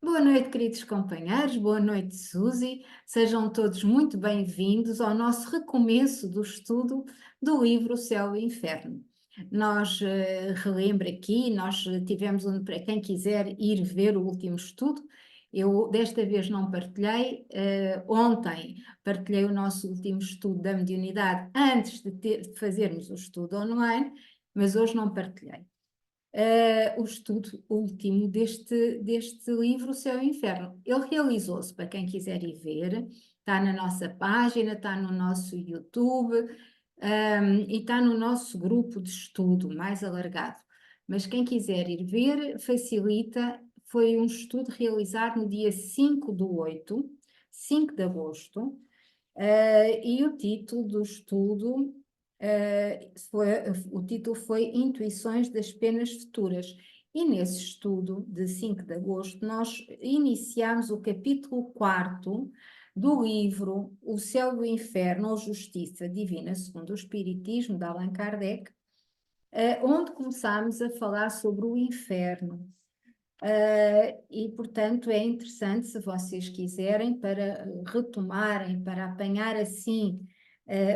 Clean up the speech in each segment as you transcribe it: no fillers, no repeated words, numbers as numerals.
Boa noite, queridos companheiros, boa noite, Suzy. Sejam todos muito bem-vindos ao nosso recomeço do estudo do livro O Céu e o Inferno. Nós, relembro aqui, nós tivemos, para quem quiser ir ver o último estudo, eu desta vez não partilhei, ontem partilhei o nosso último estudo da mediunidade antes de fazermos o estudo online, mas hoje não partilhei o estudo último deste livro, O Céu e o Inferno. Ele realizou-se, para quem quiser ir ver, está na nossa página, está no nosso YouTube, e está no nosso grupo de estudo mais alargado. Mas quem quiser ir ver, facilita. Foi um estudo realizado no dia 5/8, 5 de agosto, e o título do estudo o título foi Intuições das Penas Futuras. E nesse estudo de 5 de agosto, nós iniciamos o capítulo 4 do livro O Céu e o Inferno ou Justiça Divina segundo o Espiritismo, de Allan Kardec, onde começámos a falar sobre o inferno. E, portanto, é interessante, se vocês quiserem, para retomarem, para apanhar assim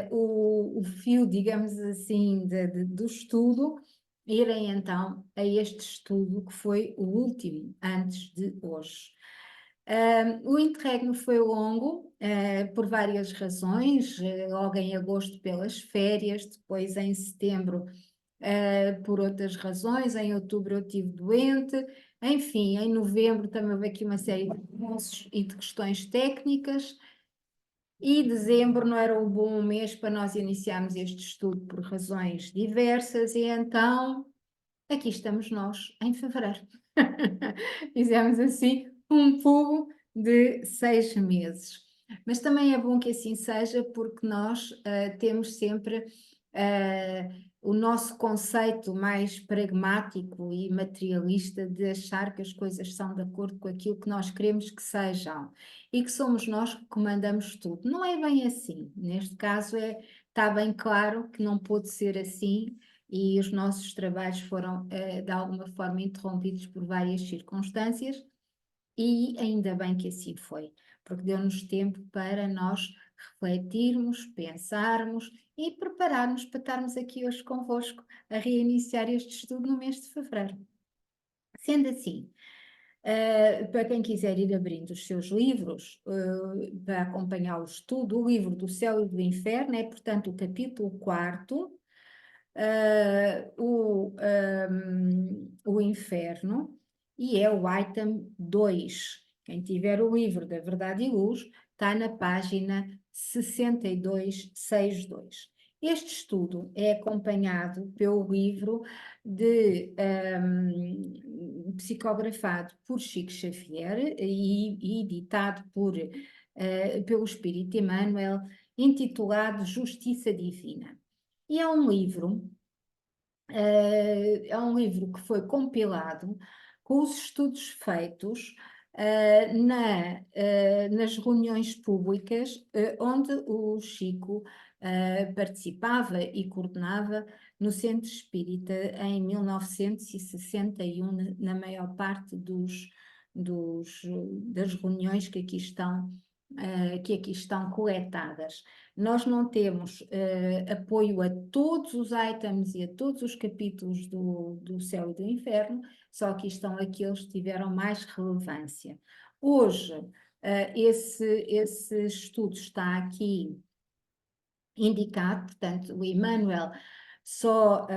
o fio, digamos assim, do estudo, irem então a este estudo que foi o último, antes de hoje. O interregno foi longo, por várias razões, logo em agosto pelas férias, depois em setembro por outras razões. Em outubro eu estive doente, enfim, em novembro também houve aqui uma série de recursos e de questões técnicas, e dezembro não era um bom mês para nós iniciarmos este estudo por razões diversas, e então aqui estamos nós, em fevereiro. Fizemos assim um pulo de 6 meses. Mas também é bom que assim seja, porque nós temos sempre o nosso conceito mais pragmático e materialista de achar que as coisas são de acordo com aquilo que nós queremos que sejam e que somos nós que comandamos tudo. Não é bem assim. Neste caso está bem claro que não pode ser assim, e os nossos trabalhos foram, de alguma forma, interrompidos por várias circunstâncias, e ainda bem que assim foi, porque deu-nos tempo para nós refletirmos, pensarmos e prepararmos para estarmos aqui hoje convosco a reiniciar este estudo no mês de fevereiro. Sendo assim, para quem quiser ir abrindo os seus livros, para acompanhar o estudo, o livro do Céu e do Inferno é, portanto, o capítulo 4, o Inferno, e é o item 2. Quem tiver o livro da Verdade e Luz está na página 6262. Este estudo é acompanhado pelo livro psicografado por Chico Xavier e editado pelo Espírito Emmanuel, intitulado Justiça Divina. E é um livro que foi compilado com os estudos feitos nas reuniões públicas onde o Chico participava e coordenava no Centro Espírita em 1961, na maior parte das reuniões que aqui estão coletadas. Nós não temos apoio a todos os items e a todos os capítulos do Céu e do Inferno, só que estão aqueles que tiveram mais relevância. Hoje, esse estudo está aqui indicado, portanto, o Emmanuel só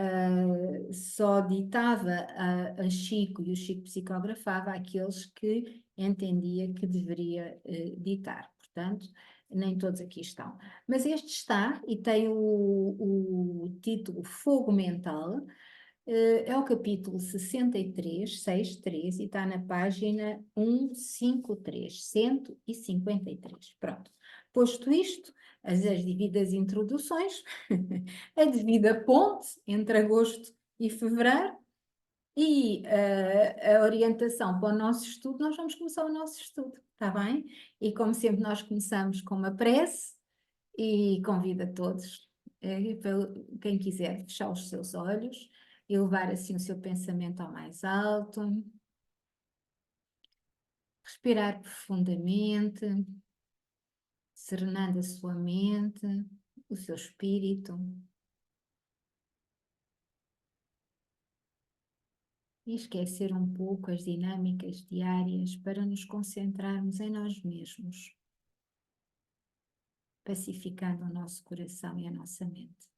ditava a Chico, e o Chico psicografava aqueles que entendia que deveria ditar. Portanto, nem todos aqui estão. Mas este está, e tem o título Fogo Mental, é o capítulo 63, 63, e está na página 153, 153. Pronto. Posto isto, as devidas introduções, a devida ponte entre agosto e fevereiro, e a orientação para o nosso estudo, nós vamos começar o nosso estudo, está bem? E como sempre nós começamos com uma prece, e convido a todos, quem quiser, fechar os seus olhos e levar assim o seu pensamento ao mais alto. Respirar profundamente, serenando a sua mente, o seu espírito. E esquecer um pouco as dinâmicas diárias para nos concentrarmos em nós mesmos, pacificando o nosso coração e a nossa mente.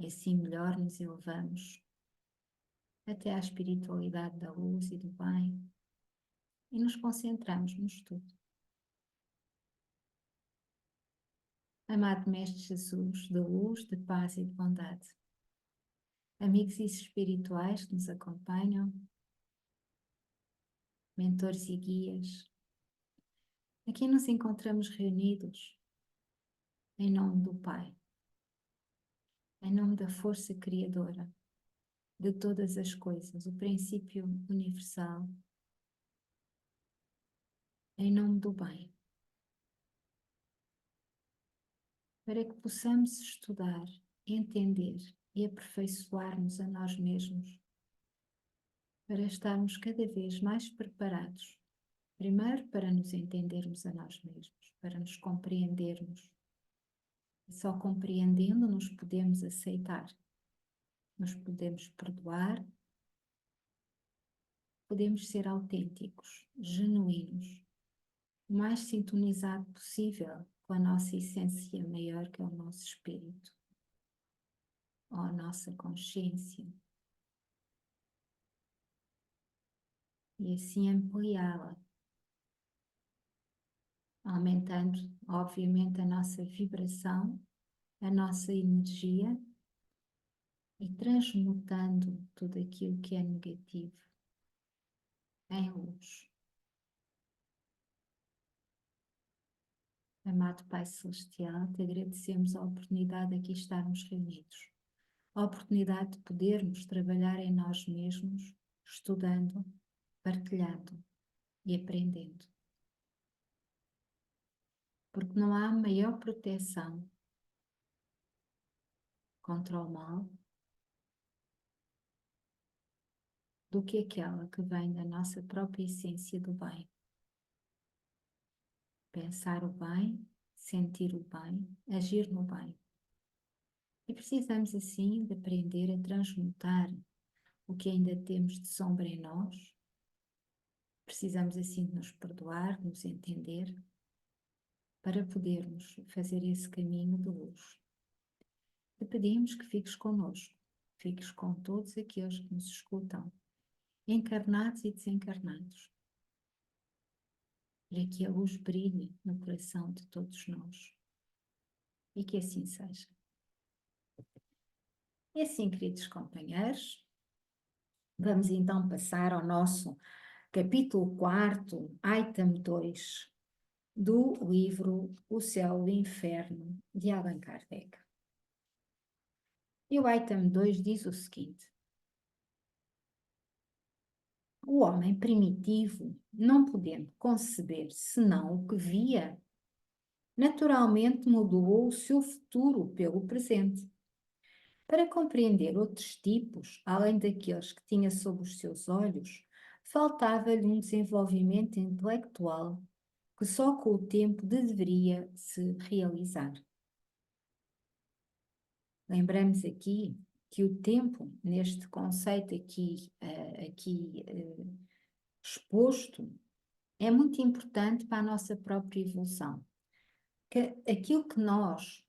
E assim melhor nos elevamos até à espiritualidade da luz e do bem e nos concentramos no estudo. Amado Mestre Jesus, de luz, de paz e de bondade, amigos espirituais que nos acompanham, mentores e guias, aqui nos encontramos reunidos em nome do Pai, em nome da força criadora de todas as coisas, o princípio universal, em nome do bem, para que possamos estudar, entender e aperfeiçoar-nos a nós mesmos, para estarmos cada vez mais preparados, primeiro para nos entendermos a nós mesmos, para nos compreendermos. E só compreendendo nos podemos aceitar, nos podemos perdoar, podemos ser autênticos, genuínos, o mais sintonizado possível com a nossa essência maior, que é o nosso espírito, ou a nossa consciência, e assim ampliá-la, aumentando, obviamente, a nossa vibração, a nossa energia e transmutando tudo aquilo que é negativo em luz. Amado Pai Celestial, te agradecemos a oportunidade de aqui estarmos reunidos, a oportunidade de podermos trabalhar em nós mesmos, estudando, partilhando e aprendendo. Porque não há maior proteção contra o mal do que aquela que vem da nossa própria essência do bem. Pensar o bem, sentir o bem, agir no bem. E precisamos assim de aprender a transmutar o que ainda temos de sombra em nós. Precisamos assim de nos perdoar, de nos entender, para podermos fazer esse caminho de luz. Te pedimos que fiques connosco, fiques com todos aqueles que nos escutam, encarnados e desencarnados, para que a luz brilhe no coração de todos nós. E que assim seja. E assim, queridos companheiros, vamos então passar ao nosso capítulo 4, item 2, do livro O Céu e o Inferno, de Allan Kardec. E o item 2 diz o seguinte: o homem primitivo, não podendo conceber senão o que via, naturalmente mudou o seu futuro pelo presente. Para compreender outros tipos, além daqueles que tinha sob os seus olhos, faltava-lhe um desenvolvimento intelectual que só com o tempo deveria se realizar. Lembramos aqui que o tempo, neste conceito aqui exposto, é muito importante para a nossa própria evolução. Que aquilo que nós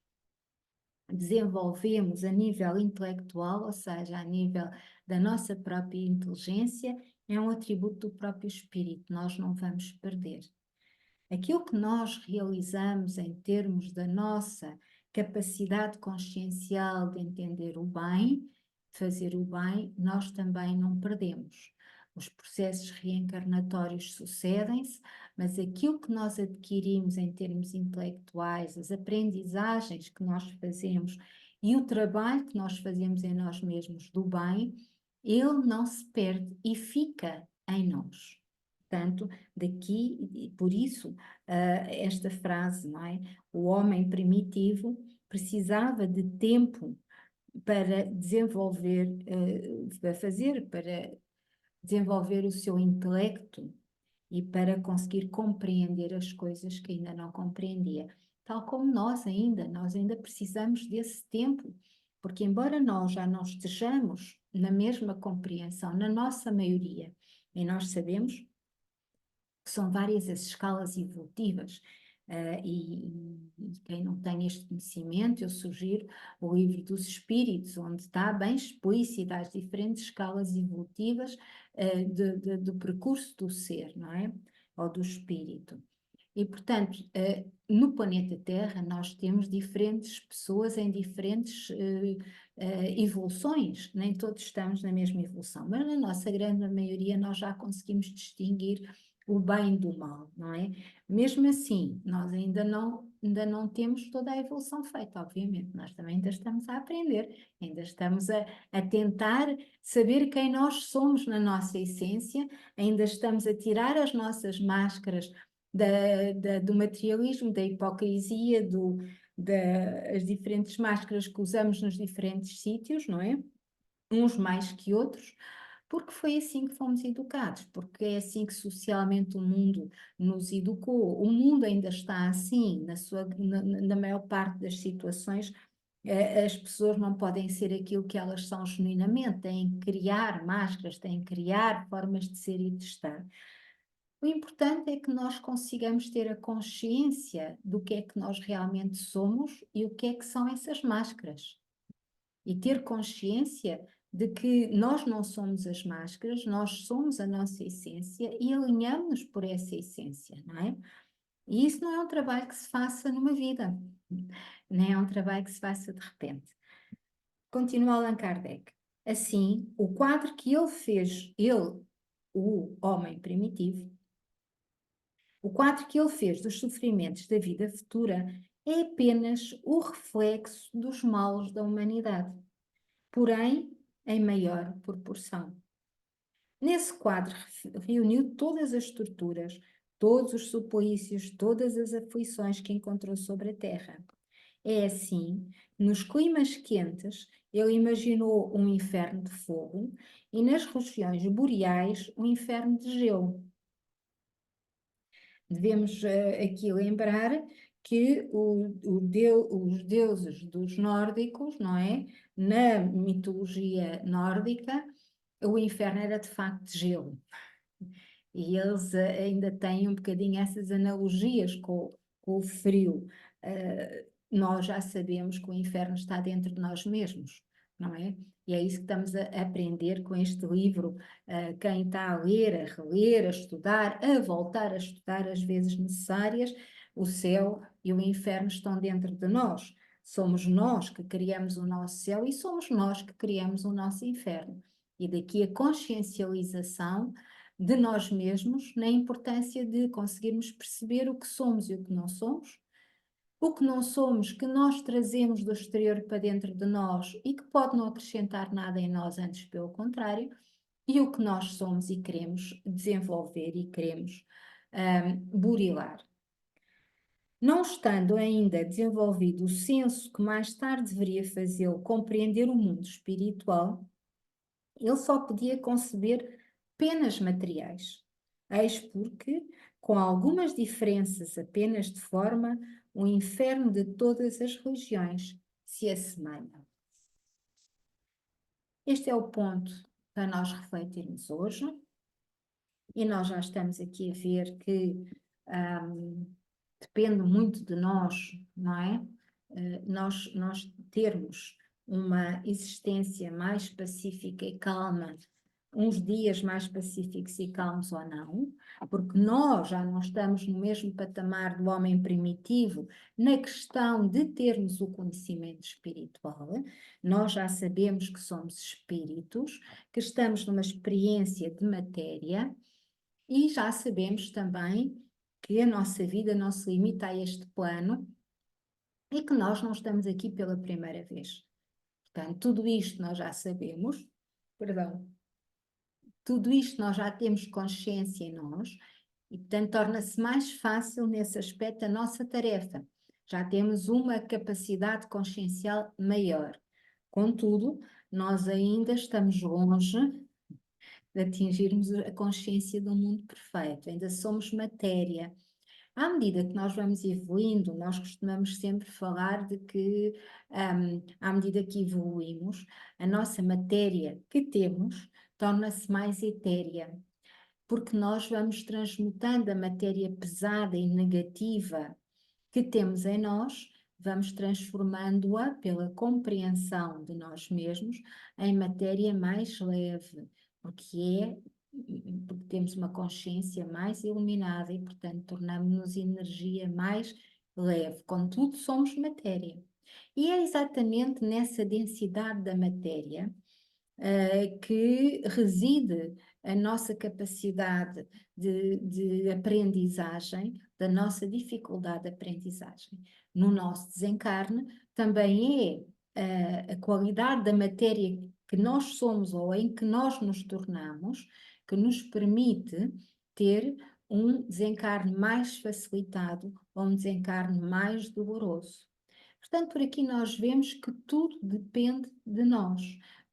desenvolvemos a nível intelectual, ou seja, a nível da nossa própria inteligência, é um atributo do próprio espírito, nós não vamos perder. Aquilo que nós realizamos em termos da nossa capacidade consciencial de entender o bem, de fazer o bem, nós também não perdemos. Os processos reencarnatórios sucedem-se, mas aquilo que nós adquirimos em termos intelectuais, as aprendizagens que nós fazemos e o trabalho que nós fazemos em nós mesmos do bem, ele não se perde e fica em nós. Portanto, daqui, e por isso, esta frase, não é? O homem primitivo precisava de tempo para desenvolver, para desenvolver o seu intelecto e para conseguir compreender as coisas que ainda não compreendia. Tal como nós ainda precisamos desse tempo, porque embora nós já não estejamos na mesma compreensão, na nossa maioria, e nós sabemos que são várias as escalas evolutivas, e quem não tem este conhecimento, eu sugiro o livro dos Espíritos, onde está bem explícito as diferentes escalas evolutivas do percurso do ser, não é? Ou do espírito. E, portanto, no planeta Terra nós temos diferentes pessoas em diferentes evoluções, nem todos estamos na mesma evolução, mas na nossa grande maioria nós já conseguimos distinguir o bem do mal, não é? Mesmo assim, nós ainda não temos toda a evolução feita, obviamente, nós também ainda estamos a aprender, ainda estamos a tentar saber quem nós somos na nossa essência, ainda estamos a tirar as nossas máscaras do materialismo, da hipocrisia, das diferentes máscaras que usamos nos diferentes sítios, não é? Uns mais que outros, porque foi assim que fomos educados, porque é assim que socialmente o mundo nos educou. O mundo ainda está assim, na maior parte das situações. As pessoas não podem ser aquilo que elas são genuinamente, têm que criar máscaras, têm que criar formas de ser e de estar. O importante é que nós consigamos ter a consciência do que é que nós realmente somos e o que é que são essas máscaras. E ter consciência de que nós não somos as máscaras, nós somos a nossa essência e alinhamos-nos por essa essência, não é? E isso não é um trabalho que se faça numa vida, nem é um trabalho que se faça de repente. Continua Allan Kardec. Assim, o quadro que ele fez, o homem primitivo, o quadro que ele fez dos sofrimentos da vida futura é apenas o reflexo dos males da humanidade, porém em maior proporção. Nesse quadro reuniu todas as torturas, todos os suplícios, todas as aflições que encontrou sobre a terra. É assim, nos climas quentes, ele imaginou um inferno de fogo e nas regiões boreais um inferno de gelo. Devemos aqui lembrar que os deuses dos nórdicos, não é? Na mitologia nórdica, o inferno era de facto de gelo. E eles ainda têm um bocadinho essas analogias com o frio. Nós já sabemos que o inferno está dentro de nós mesmos, não é? E é isso que estamos a aprender com este livro. Quem está a ler, a reler, a estudar, a voltar a estudar as vezes necessárias, o céu e o inferno estão dentro de nós. Somos nós que criamos o nosso céu e somos nós que criamos o nosso inferno. E daqui a consciencialização de nós mesmos, na importância de conseguirmos perceber o que somos e o que não somos, o que não somos, que nós trazemos do exterior para dentro de nós e que pode não acrescentar nada em nós, antes pelo contrário, e o que nós somos e queremos desenvolver e queremos burilar. Não estando ainda desenvolvido o senso que mais tarde deveria fazê-lo compreender o mundo espiritual, ele só podia conceber penas materiais. Eis porque, com algumas diferenças apenas de forma, o inferno de todas as religiões se assemelha. Este é o ponto para nós refletirmos hoje, e nós já estamos aqui a ver que depende muito de nós, não é? Nós termos uma existência mais pacífica e calma, uns dias mais pacíficos e calmos ou não, porque nós já não estamos no mesmo patamar do homem primitivo na questão de termos o conhecimento espiritual. Nós já sabemos que somos espíritos, que estamos numa experiência de matéria e já sabemos também que a nossa vida não se limita a este plano e que nós não estamos aqui pela primeira vez. Portanto, tudo isto nós já sabemos, perdão, tudo isto nós já temos consciência em nós e, portanto, torna-se mais fácil nesse aspecto a nossa tarefa. Já temos uma capacidade consciencial maior. Contudo, nós ainda estamos longe de atingirmos a consciência do mundo perfeito, ainda somos matéria. À medida que nós vamos evoluindo, nós costumamos sempre falar de que, à medida que evoluímos, a nossa matéria que temos torna-se mais etérea, porque nós vamos transmutando a matéria pesada e negativa que temos em nós, vamos transformando-a pela compreensão de nós mesmos em matéria mais leve, porque temos uma consciência mais iluminada e, portanto, tornamos-nos energia mais leve. Contudo, somos matéria. E é exatamente nessa densidade da matéria que reside a nossa capacidade de aprendizagem, da nossa dificuldade de aprendizagem. No nosso desencarne, também é a qualidade da matéria que nós somos ou em que nós nos tornamos, que nos permite ter um desencarne mais facilitado ou um desencarne mais doloroso. Portanto, por aqui nós vemos que tudo depende de nós.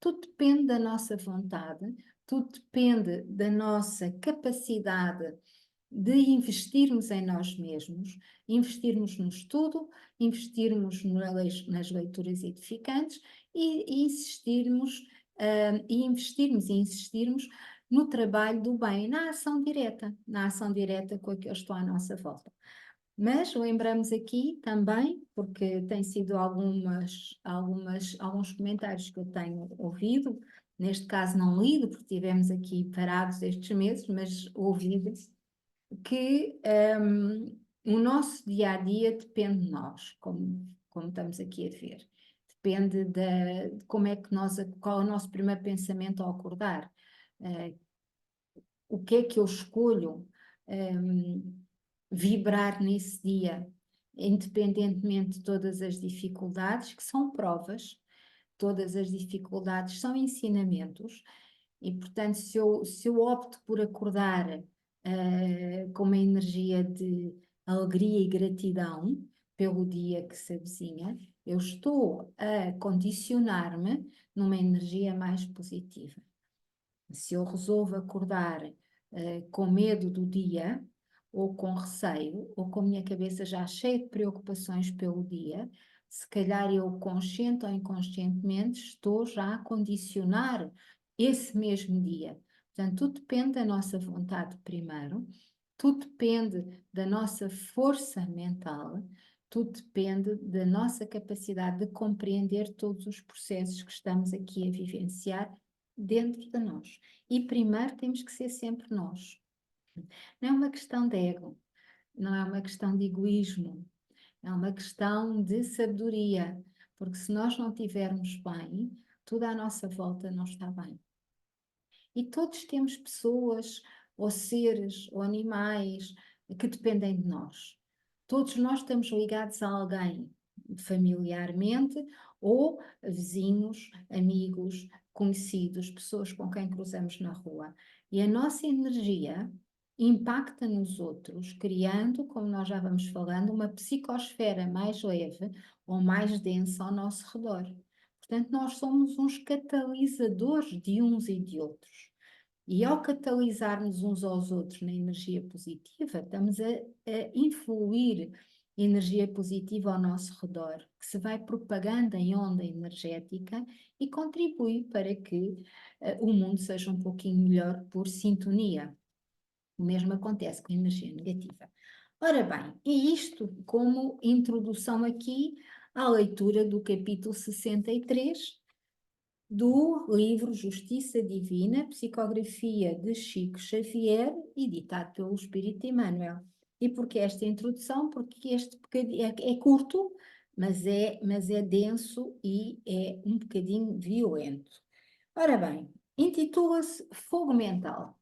Tudo depende da nossa vontade, tudo depende da nossa capacidade de investirmos em nós mesmos, investirmos no estudo, investirmos nas leituras edificantes e insistirmos no trabalho do bem, na ação direta com aqueles que estão à nossa volta. Mas lembramos aqui também, porque tem sido alguns comentários que eu tenho ouvido, neste caso não lido, porque tivemos aqui parados estes meses, mas ouvido, que o nosso dia-a-dia depende de nós, como estamos aqui a ver. Depende de como é que qual é o nosso primeiro pensamento ao acordar. O que é que eu escolho vibrar nesse dia, independentemente de todas as dificuldades, que são provas, todas as dificuldades são ensinamentos, e portanto, se eu opto por acordar com uma energia de alegria e gratidão pelo dia que se avizinha, eu estou a condicionar-me numa energia mais positiva. Se eu resolvo acordar com medo do dia, ou com receio, ou com a minha cabeça já cheia de preocupações pelo dia, se calhar eu, consciente ou inconscientemente, estou já a condicionar esse mesmo dia. Portanto, tudo depende da nossa vontade primeiro, tudo depende da nossa força mental, tudo depende da nossa capacidade de compreender todos os processos que estamos aqui a vivenciar dentro de nós. E primeiro temos que ser sempre nós. Não é uma questão de ego, não é uma questão de egoísmo, é uma questão de sabedoria, porque se nós não estivermos bem, tudo à nossa volta não está bem. E todos temos pessoas, ou seres, ou animais que dependem de nós. Todos nós estamos ligados a alguém, familiarmente, ou vizinhos, amigos, conhecidos, pessoas com quem cruzamos na rua. E a nossa energia impacta nos outros, criando, como nós já vamos falando, uma psicosfera mais leve ou mais densa ao nosso redor. Portanto, nós somos uns catalisadores de uns e de outros. E ao catalisarmos uns aos outros na energia positiva, estamos a influir energia positiva ao nosso redor, que se vai propagando em onda energética e contribui para que o mundo seja um pouquinho melhor por sintonia. O mesmo acontece com a energia negativa. Ora bem, e isto como introdução aqui à leitura do capítulo 63 do livro Justiça Divina, psicografia de Chico Xavier, editado pelo Espírito Emmanuel. E porquê esta introdução? Porque este é curto, mas é denso e é um bocadinho violento. Ora bem, intitula-se Fogo Mental.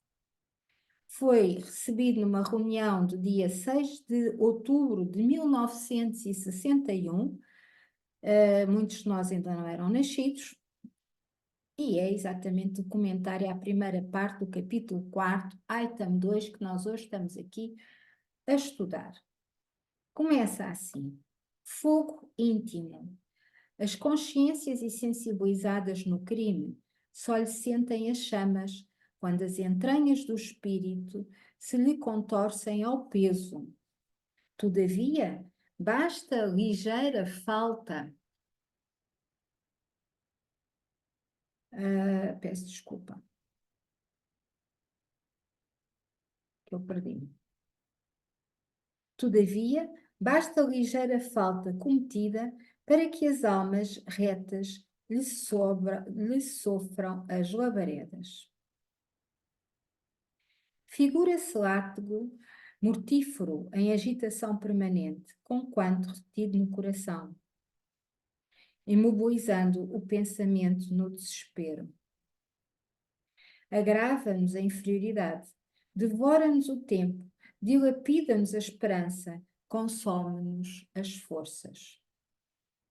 Foi recebido numa reunião do dia 6 de outubro de 1961, muitos de nós ainda não eram nascidos, e é exatamente o comentário à primeira parte do capítulo 4, item 2, que nós hoje estamos aqui a estudar. Começa assim: fogo íntimo. As consciências insensibilizadas no crime só lhe sentem as chamas, quando as entranhas do espírito se lhe contorcem ao peso. Todavia, basta ligeira falta. Peço desculpa, que eu perdi. Todavia, basta ligeira falta cometida para que as almas retas lhe sofram as labaredas. Figura-se látego mortífero em agitação permanente, conquanto retido no coração, imobilizando o pensamento no desespero. Agrava-nos a inferioridade, devora-nos o tempo, dilapida-nos a esperança, consome-nos as forças.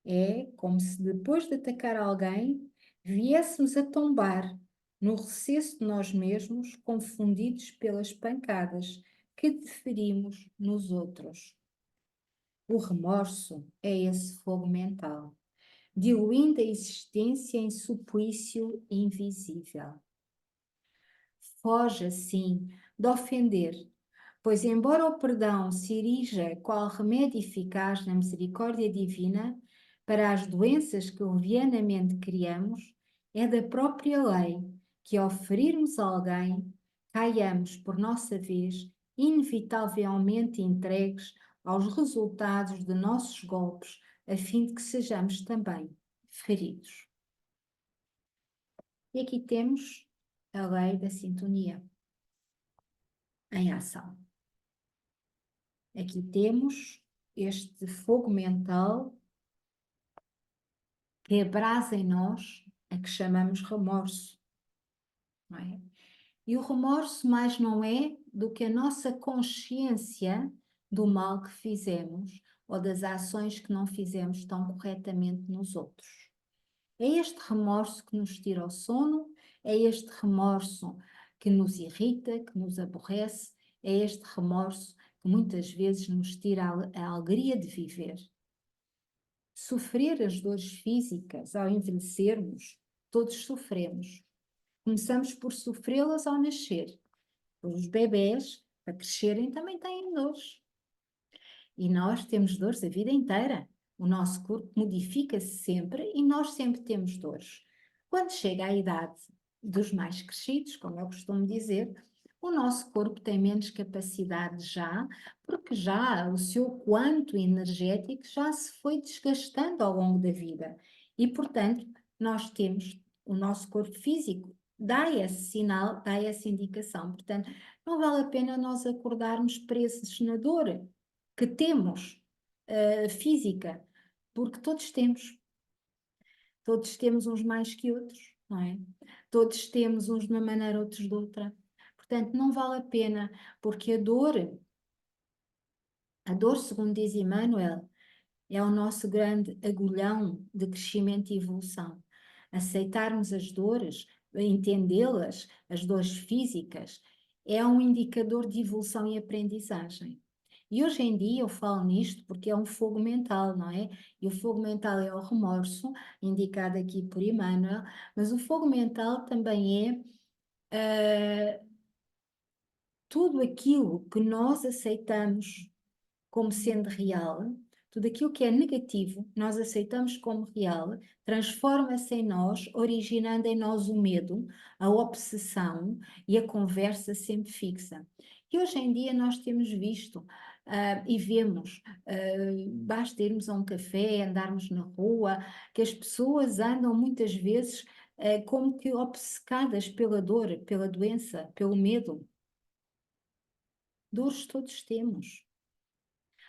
É como se depois de atacar alguém, viéssemos a tombar no recesso de nós mesmos, confundidos pelas pancadas que deferimos nos outros. O remorso é esse fogo mental, diluindo a existência em suplício invisível. Foge, assim, de ofender, pois, embora o perdão se erija qual remédio eficaz na misericórdia divina para as doenças que levianamente criamos, é da própria lei que, ao ferirmos alguém, caiamos, por nossa vez, inevitavelmente entregues aos resultados de nossos golpes, a fim de que sejamos também feridos. E aqui temos a lei da sintonia em ação. Aqui temos este fogo mental que abrasa em nós, a que chamamos remorso, não é? E o remorso mais não é do que a nossa consciência do mal que fizemos ou das ações que não fizemos tão corretamente nos outros. É este remorso que nos tira o sono, é este remorso que nos irrita, que nos aborrece, é este remorso que muitas vezes nos tira a alegria de viver. Sofrer as dores físicas ao envelhecermos, todos sofremos. Começamos por sofrê-las ao nascer. Os bebés, para crescerem, também têm dores. E nós temos dores a vida inteira. O nosso corpo modifica-se sempre e nós sempre temos dores. Quando chega à idade dos mais crescidos, como eu costumo dizer, o nosso corpo tem menos capacidade já, porque já o seu quanto energético já se foi desgastando ao longo da vida. E, portanto, nós temos o nosso corpo físico, dá esse sinal, dá essa indicação. Portanto, não vale a pena nós acordarmos presos na dor que temos, física, porque todos temos uns mais que outros, não é? Todos temos uns de uma maneira, outros de outra. Portanto, não vale a pena, porque a dor, segundo diz Emmanuel, é o nosso grande agulhão de crescimento e evolução. Aceitarmos as dores, entendê-las, as dores físicas, é um indicador de evolução e aprendizagem. E hoje em dia eu falo nisto porque é um fogo mental, não é? E o fogo mental é o remorso, indicado aqui por Emmanuel, mas o fogo mental também é tudo aquilo que nós aceitamos como sendo real, tudo aquilo que é negativo, nós aceitamos como real, transforma-se em nós, originando em nós o medo, a obsessão e a conversa sempre fixa. E hoje em dia nós temos visto e vemos, basta irmos a um café, andarmos na rua, que as pessoas andam muitas vezes como que obcecadas pela dor, pela doença, pelo medo. Dores todos temos.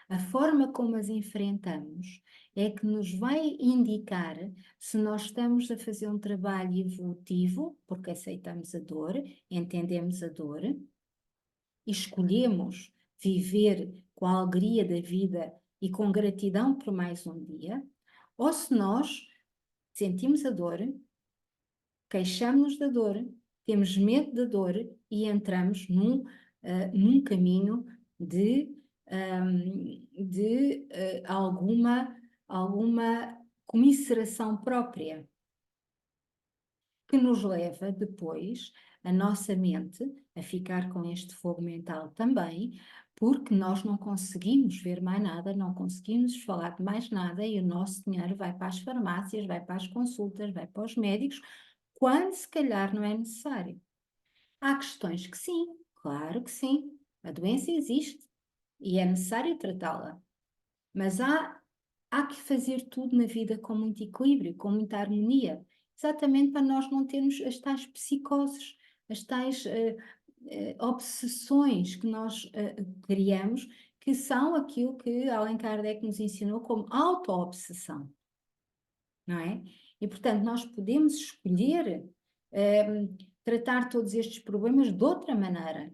A forma como as enfrentamos é que nos vai indicar se nós estamos a fazer um trabalho evolutivo, porque aceitamos a dor, entendemos a dor, e escolhemos viver com a alegria da vida e com gratidão por mais um dia, ou se nós sentimos a dor, queixamos-nos da dor, temos medo da dor e entramos num caminho de alguma comiseração própria. que nos leva depois, a nossa mente, a ficar com este fogo mental também, porque nós não conseguimos ver mais nada, não conseguimos falar de mais nada e o nosso dinheiro vai para as farmácias, vai para as consultas, vai para os médicos, quando se calhar não é necessário. Há questões que sim, claro que sim, a doença existe e é necessário tratá-la, mas há que fazer tudo na vida com muito equilíbrio, com muita harmonia, exatamente para nós não termos as tais psicoses, as tais obsessões que nós criamos, que são aquilo que Allan Kardec nos ensinou como auto-obsessão, não é? E, portanto, nós podemos escolher tratar todos estes problemas de outra maneira.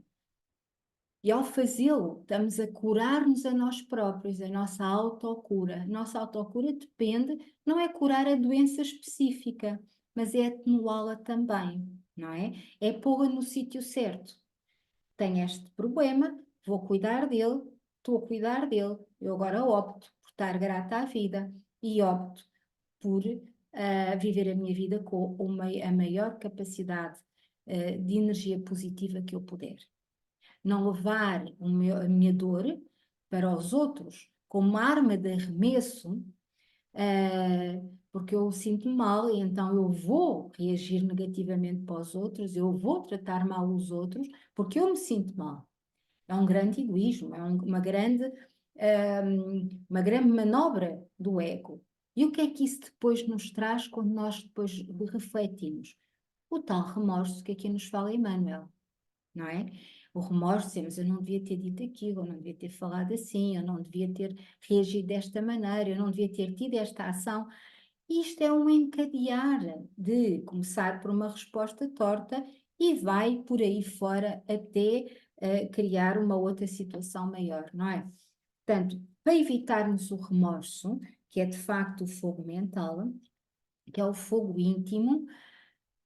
E ao fazê-lo, estamos a curar-nos a nós próprios, a nossa autocura. A nossa autocura depende, não é curar a doença específica, mas é atenuá-la também, não é? É pô-la no sítio certo. Tenho este problema, vou cuidar dele, estou a cuidar dele. Eu agora opto por estar grata à vida e opto por viver a minha vida com a maior capacidade de energia positiva que eu puder. Não levar a minha dor para os outros como uma arma de arremesso, porque eu sinto mal e então eu vou reagir negativamente para os outros, eu vou tratar mal os outros porque eu me sinto mal. É um grande egoísmo, é uma grande manobra do ego. E o que é que isso depois nos traz quando nós depois refletimos? O tal remorso que aqui nos fala Emmanuel, não é? O remorso, dizemos, eu não devia ter dito aquilo, eu não devia ter falado assim, eu não devia ter reagido desta maneira, eu não devia ter tido esta ação. Isto é um encadear de começar por uma resposta torta e vai por aí fora até criar uma outra situação maior, não é? Portanto, para evitarmos o remorso, que é de facto o fogo mental, que é o fogo íntimo,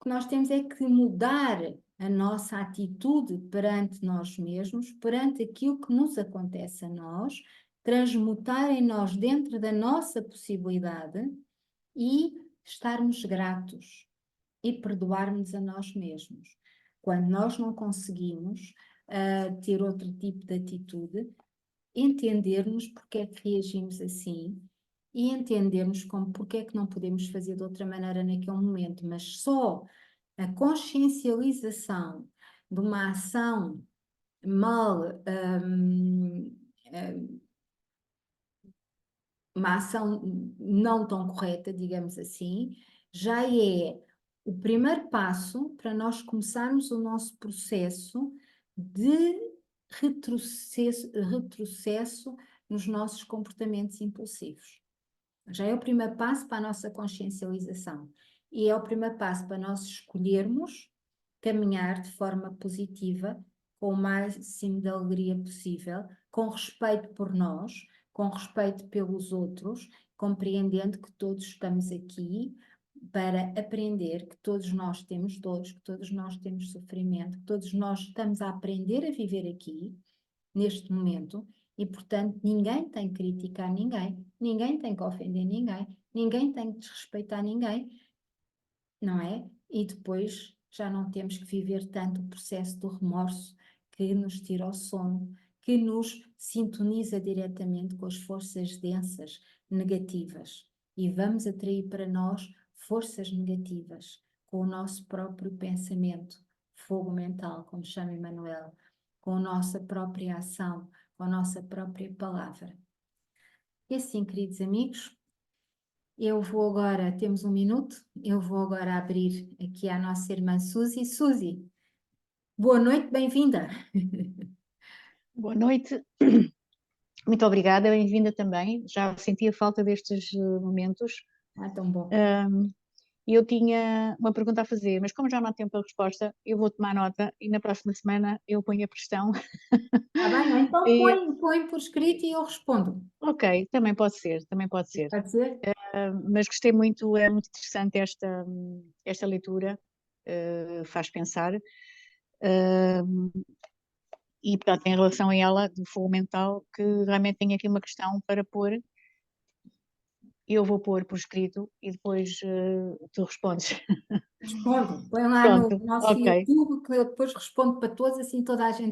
o que nós temos é que mudar a nossa atitude perante nós mesmos, perante aquilo que nos acontece a nós, transmutar em nós dentro da nossa possibilidade e estarmos gratos e perdoarmos a nós mesmos. Quando nós não conseguimos ter outro tipo de atitude, entendermos porque é que reagimos assim e entendermos como porque é que não podemos fazer de outra maneira naquele momento, mas só a consciencialização de uma ação mal, uma ação não tão correta, digamos assim, já é o primeiro passo para nós começarmos o nosso processo de retrocesso nos nossos comportamentos impulsivos. Já é o primeiro passo para a nossa consciencialização. E é o primeiro passo para nós escolhermos caminhar de forma positiva, com o máximo de alegria possível, com respeito por nós, com respeito pelos outros, compreendendo que todos estamos aqui para aprender, que todos nós temos dores, que todos nós temos sofrimento, que todos nós estamos a aprender a viver aqui, neste momento, e portanto ninguém tem que criticar ninguém, ninguém tem que ofender ninguém, ninguém tem que desrespeitar ninguém, não é? E depois já não temos que viver tanto o processo do remorso que nos tira o sono, que nos sintoniza diretamente com as forças densas negativas e vamos atrair para nós forças negativas com o nosso próprio pensamento, fogo mental, como chama Emmanuel, com a nossa própria ação, com a nossa própria palavra. E assim, queridos amigos, eu vou agora, temos um minuto, eu vou agora abrir aqui a nossa irmã Suzy. Suzy, boa noite, bem-vinda. Boa noite, muito obrigada, bem-vinda também. Já sentia falta destes momentos. Tão bom. Eu tinha uma pergunta a fazer, mas como já não há tempo para resposta, eu vou tomar nota e na próxima semana eu ponho a questão. Está bem? Então E, põe por escrito e eu respondo. ok, também pode ser, também pode ser. Pode ser? Mas gostei muito, é muito interessante esta leitura, faz pensar. E, portanto, em relação a ela, do fogo mental, que realmente tenho aqui uma questão para pôr eu vou pôr por escrito e depois tu respondes. Respondo, põe lá no Pronto, nosso ok. YouTube que eu depois respondo para todos, assim toda a gente